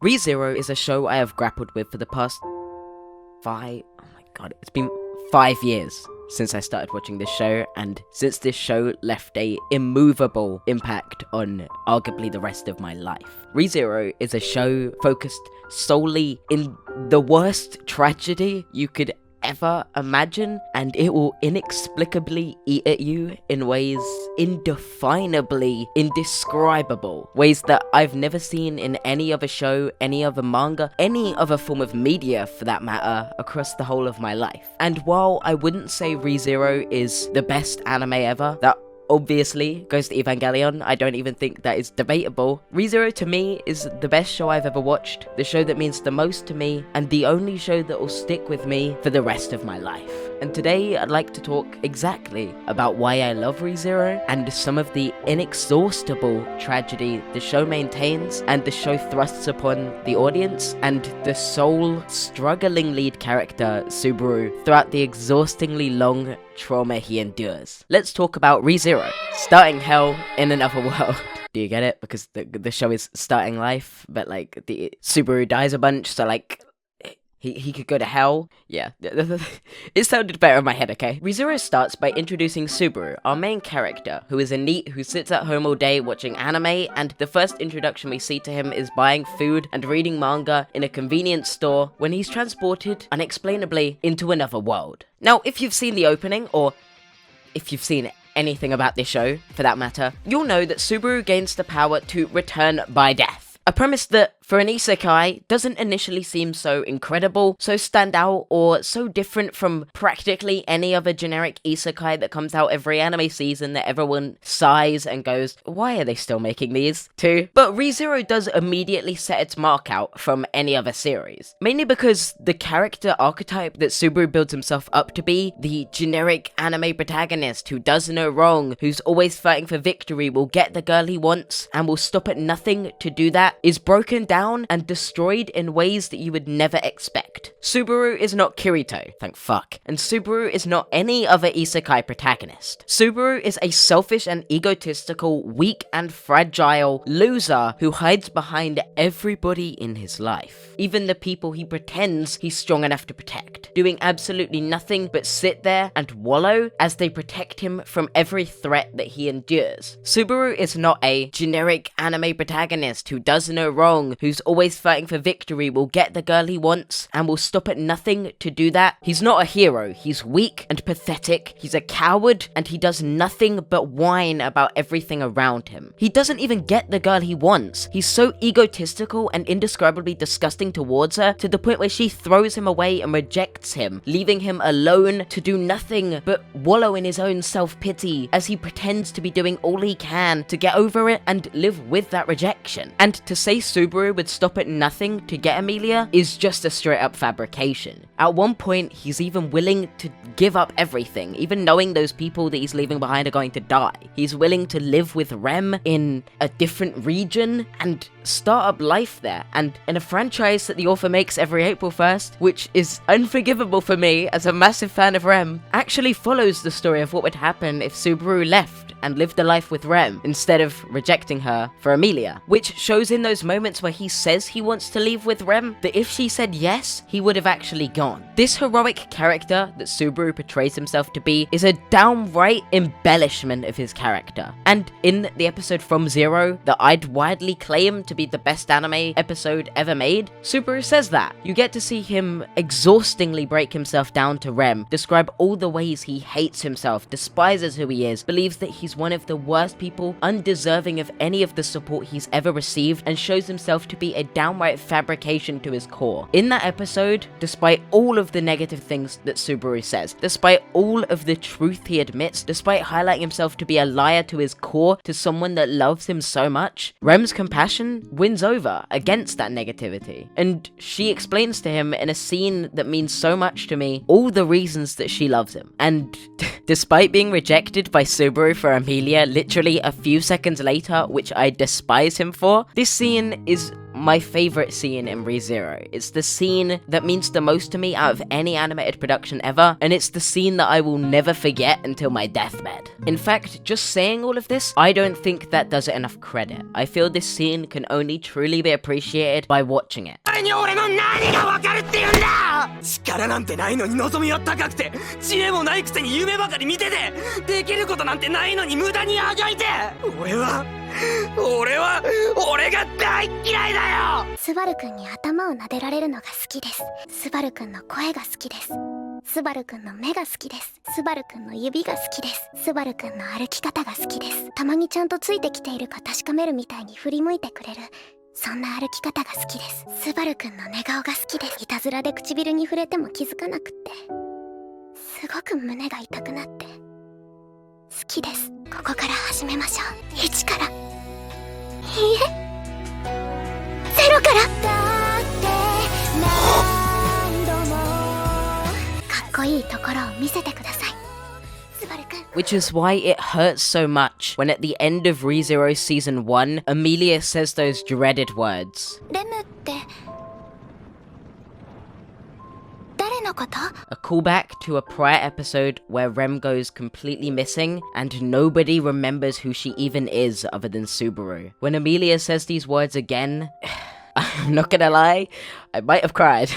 ReZero is a show I have grappled with for the past it's been 5 years since I started watching this show, and since this show left a immovable impact on arguably the rest of my life. ReZero is a show focused solely in the worst tragedy you could ever imagine, and it will inexplicably eat at you in ways indefinably indescribable, ways that I've never seen in any other show, any other manga, any other form of media for that matter, across the whole of my life. And while I wouldn't say ReZero is the best anime ever, that obviously goes to Evangelion, I don't even think that is debatable. ReZero to me is the best show I've ever watched, the show that means the most to me, and the only show that will stick with me for the rest of my life. And today I'd like to talk exactly about why I love ReZero, and some of the inexhaustible tragedy the show maintains, and the show thrusts upon the audience, and the sole struggling lead character, Subaru, throughout the exhaustingly long trauma he endures. Let's talk about ReZero, starting hell in another world. Do you get it? Because the show is starting life, but like the Subaru dies a bunch, so like he could go to hell. Yeah, it sounded better in my head, okay? ReZero starts by introducing Subaru, our main character, who is a NEET who sits at home all day watching anime, and the first introduction we see to him is buying food and reading manga in a convenience store when he's transported, unexplainably, into another world. Now, if you've seen the opening, or if you've seen anything about this show, for that matter, you'll know that Subaru gains the power to return by death. A premise that, for an isekai, doesn't initially seem so incredible, so stand out, or so different from practically any other generic isekai that comes out every anime season that everyone sighs and goes, why are they still making these? Too. But ReZero does immediately set its mark out from any other series. Mainly because the character archetype that Subaru builds himself up to be, the generic anime protagonist who does no wrong, who's always fighting for victory, will get the girl he wants, and will stop at nothing to do that, is broken down and destroyed in ways that you would never expect. Subaru is not Kirito, thank fuck, and Subaru is not any other isekai protagonist. Subaru is a selfish and egotistical, weak and fragile loser who hides behind everybody in his life, even the people he pretends he's strong enough to protect, doing absolutely nothing but sit there and wallow as they protect him from every threat that he endures. Subaru is not a generic anime protagonist who does no wrong, who's always fighting for victory, will get the girl he wants, and will stop at nothing to do that. He's not a hero, he's weak and pathetic, he's a coward, and he does nothing but whine about everything around him. He doesn't even get the girl he wants. He's so egotistical and indescribably disgusting towards her, to the point where she throws him away and rejects him, leaving him alone to do nothing but wallow in his own self-pity, as he pretends to be doing all he can to get over it and live with that rejection. And to say Subaru would stop at nothing to get Emilia is just a straight up fabrication. At one point, he's even willing to give up everything, even knowing those people that he's leaving behind are going to die. He's willing to live with Rem in a different region and start up life there, and in a franchise that the author makes every April 1st, which is unforgivable for me as a massive fan of Rem, actually follows the story of what would happen if Subaru left and lived a life with Rem instead of rejecting her for Emilia, which shows in those moments where he says he wants to leave with Rem that if she said yes, he would have actually gone. This heroic character that Subaru portrays himself to be is a downright embellishment of his character. And in the episode From Zero that I'd widely claim to be the best anime episode ever made, Subaru says that. You get to see him exhaustingly break himself down to Rem, describe all the ways he hates himself, despises who he is, believes that he's one of the worst people, undeserving of any of the support he's ever received, and shows himself to be a downright fabrication to his core. In that episode, despite all of the negative things that Subaru says, despite all of the truth he admits, despite highlighting himself to be a liar to his core, to someone that loves him so much, Rem's compassion wins over against that negativity. And she explains to him in a scene that means so much to me all the reasons that she loves him. And despite being rejected by Subaru for Emilia literally a few seconds later, which I despise him for, this scene is my favorite scene in ReZero. It's the scene that means the most to me out of any animated production ever, and it's the scene that I will never forget until my deathbed. In fact, just saying all of this, I don't think that does it enough credit. I feel this scene can only truly be appreciated by watching it. 力なんてないのに望みは高くて、知恵もないくせに夢ばかり見てて、できることなんてないのに無駄にあがいて、俺が大嫌いだよ。スバルくんに頭を撫でられるのが好きです。スバルくんの声が好きです。スバルくんの目が好きです。スバルくんの指が好きです。スバルくんの歩き方が好きです。たまにちゃんとついてきているか確かめるみたいに振り向いてくれる、そんな歩き方が好きです。スバルくんの寝顔が好きです。いたずらで唇に触れても気づかなくって、すごく胸が痛くなって好きです。ここから始めましょう。1から、いいえ、0から。かっこいいところを見せてください。Which is why it hurts so much when at the end of ReZero Season 1, Amelia says those dreaded words. レムって、誰のこと? A callback to a prior episode where Rem goes completely missing and nobody remembers who she even is other than Subaru. When Amelia says these words again, I'm not gonna lie, I might have cried.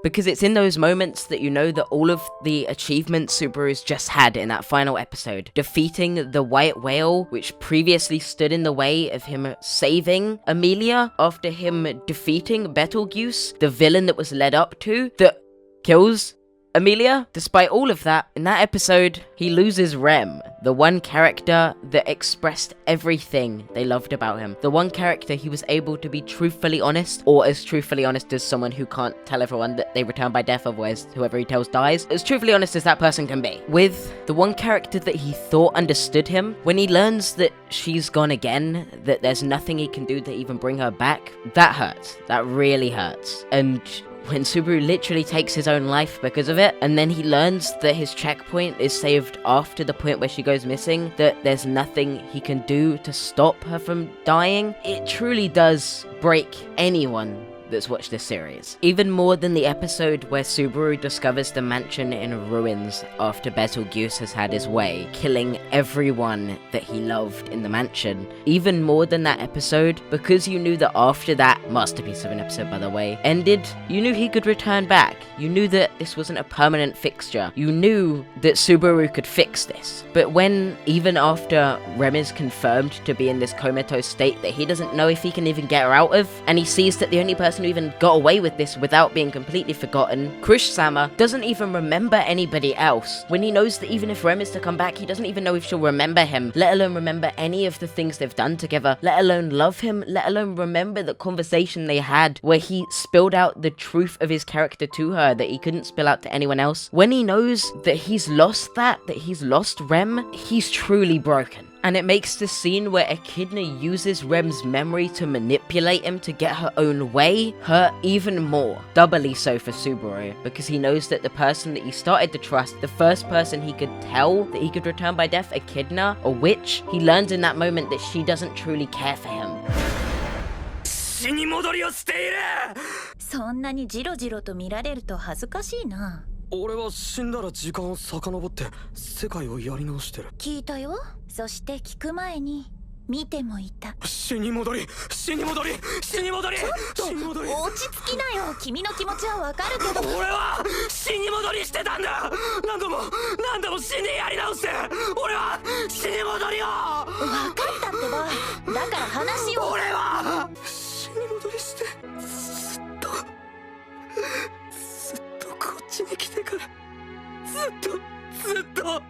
Because it's in those moments that you know that all of the achievements Subaru's just had in that final episode, defeating the white whale, which previously stood in the way of him saving Amelia after him defeating Betelgeuse, the villain that was led up to, that kills Amelia. Despite all of that, in that episode, he loses Rem, the one character that expressed everything they loved about him. The one character he was able to be truthfully honest, or as truthfully honest as someone who can't tell everyone that they return by death, otherwise whoever he tells dies. As truthfully honest as that person can be. With the one character that he thought understood him, when he learns that she's gone again, that there's nothing he can do to even bring her back, that hurts. That really hurts. And when Subaru literally takes his own life because of it, and then he learns that his checkpoint is saved after the point where she goes missing, that there's nothing he can do to stop her from dying, it truly does break anyone that's watched this series. Even more than the episode where Subaru discovers the mansion in ruins after Betelgeuse has had his way, killing everyone that he loved in the mansion. Even more than that episode, because you knew that after that masterpiece of an episode, by the way, ended, you knew he could return back. You knew that this wasn't a permanent fixture. You knew that Subaru could fix this. But when, even after Rem is confirmed to be in this comatose state that he doesn't know if he can even get her out of, and he sees that the only person who even got away with this without being completely forgotten, Krish-sama, doesn't even remember anybody else. When he knows that even if Rem is to come back, he doesn't even know if she'll remember him, let alone remember any of the things they've done together, let alone love him, let alone remember the conversation they had where he spilled out the truth of his character to her that he couldn't spill out to anyone else. When he knows that he's lost that he's lost Rem, he's truly broken. And it makes the scene where Echidna uses Rem's memory to manipulate him to get her own way hurt even more. Doubly so for Subaru, because he knows that the person that he started to trust, the first person he could tell that he could return by death, Echidna, a witch, he learns in that moment that she doesn't truly care for him. 死に戻りをしている。そんなにジロジロと見られると恥ずかしいな。俺は死んだら時間を遡って世界をやり直してる。聞いたよ。そして聞く前に見てもいた。死に戻り、死に戻り、死に戻り。ちょっと落ち着きなよ。君の気持ちはわかるけど。俺は死に戻りしてたんだ。何度も死んでやり直して。俺は死に戻りを。わかったってば。だから話を。俺は死に戻りしてずっとこっちに来てからずっと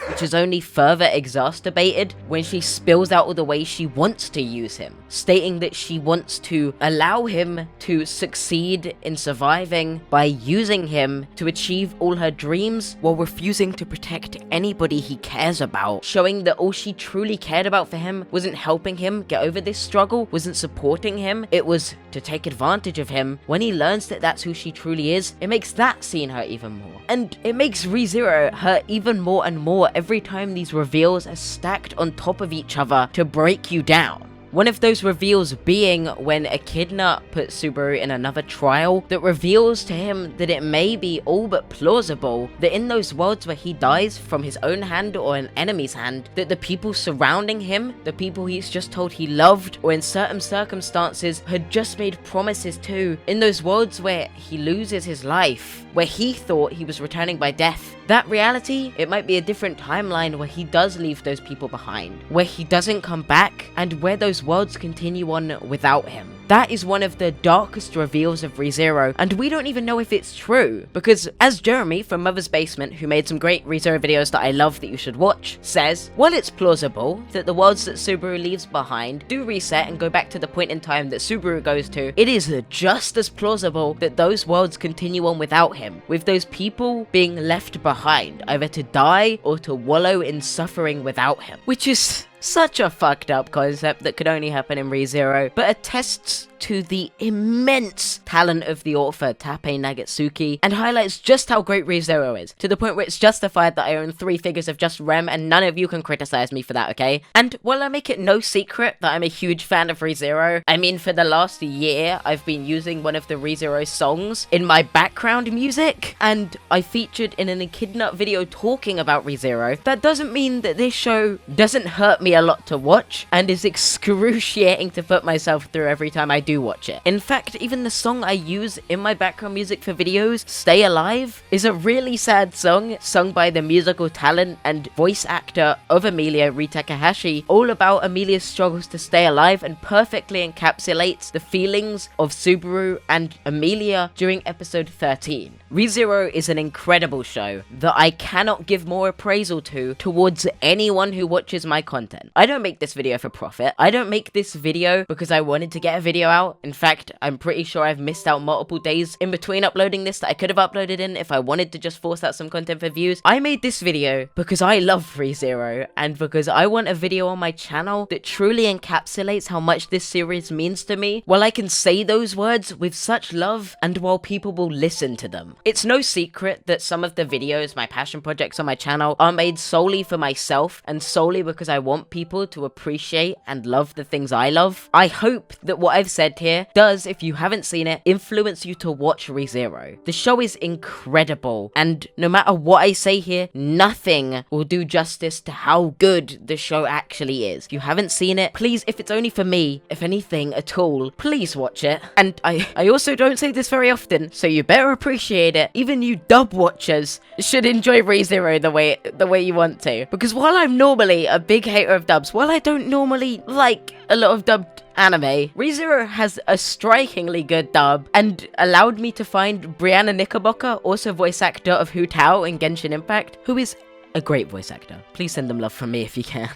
Which is only further exacerbated when she spills out all the ways she wants to use him, stating that she wants to allow him to succeed in surviving by using him to achieve all her dreams while refusing to protect anybody he cares about, showing that all she truly cared about for him wasn't helping him get over this struggle, wasn't supporting him, it was to take advantage of him. When he learns that that's who she truly is, it makes that scene hurt even more. And it makes ReZero hurt even more and more every time these reveals are stacked on top of each other to break you down. One of those reveals being when Echidna puts Subaru in another trial that reveals to him that it may be all but plausible that in those worlds where he dies from his own hand or an enemy's hand, that the people surrounding him, the people he's just told he loved or in certain circumstances had just made promises to, in those worlds where he loses his life, where he thought he was returning by death, that reality, it might be a different timeline where he does leave those people behind, where he doesn't come back, and where those worlds continue on without him. That is one of the darkest reveals of ReZero, and we don't even know if it's true, because as Jeremy from Mother's Basement, who made some great ReZero videos that I love that you should watch, says, while it's plausible that the worlds that Subaru leaves behind do reset and go back to the point in time that Subaru goes to, it is just as plausible that those worlds continue on without him, with those people being left behind, either to die or to wallow in suffering without him, which is such a fucked up concept that could only happen in ReZero, but attests to the immense talent of the author Tappei Nagatsuki, and highlights just how great ReZero is, to the point where it's justified that I own 3 figures of Just Rem, and none of you can criticize me for that, okay? And while I make it no secret that I'm a huge fan of ReZero, I mean for the last year I've been using one of the ReZero songs in my background music, and I featured in an Echidna video talking about ReZero. That doesn't mean that this show doesn't hurt me a lot to watch, and is excruciating to put myself through every time I do watch it. In fact, even the song I use in my background music for videos, Stay Alive, is a really sad song sung by the musical talent and voice actor of Emilia, Rie Takahashi, all about Emilia's struggles to stay alive, and perfectly encapsulates the feelings of Subaru and Emilia during episode 13. ReZero is an incredible show that I cannot give more appraisal to towards anyone who watches my content. I don't make this video for profit. I don't make this video because I wanted to get a video out. In fact, I'm pretty sure I've missed out multiple days in between uploading this that I could have uploaded in if I wanted to just force out some content for views. I made this video because I love ReZero, and because I want a video on my channel that truly encapsulates how much this series means to me, while I can say those words with such love, and while people will listen to them. It's no secret that some of the videos, my passion projects on my channel, are made solely for myself, and solely because I want people to appreciate and love the things I love. I hope that what I've said here does, if you haven't seen it, influence you to watch ReZero. The show is incredible, and no matter what I say here, nothing will do justice to how good the show actually is. If you haven't seen it, please, if it's only for me, if anything at all, please watch it. And I also don't say this very often, so you better appreciate it. Even you dub watchers should enjoy ReZero the way you want to. Because while I'm normally a big hater of dubs, while I don't normally like a lot of dubbed anime, ReZero has a strikingly good dub, and allowed me to find Brianna Knickerbocker, also voice actor of Hu Tao in Genshin Impact, who is a great voice actor. Please send them love from me if you can.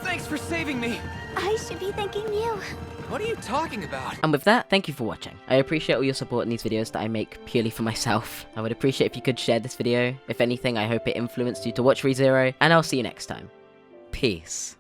Thanks for saving me. I should be thanking you. What are you talking about? And with that, thank you for watching. I appreciate all your support in these videos that I make purely for myself. I would appreciate if you could share this video. If anything, I hope it influenced you to watch ReZero, and I'll see you next time. Peace.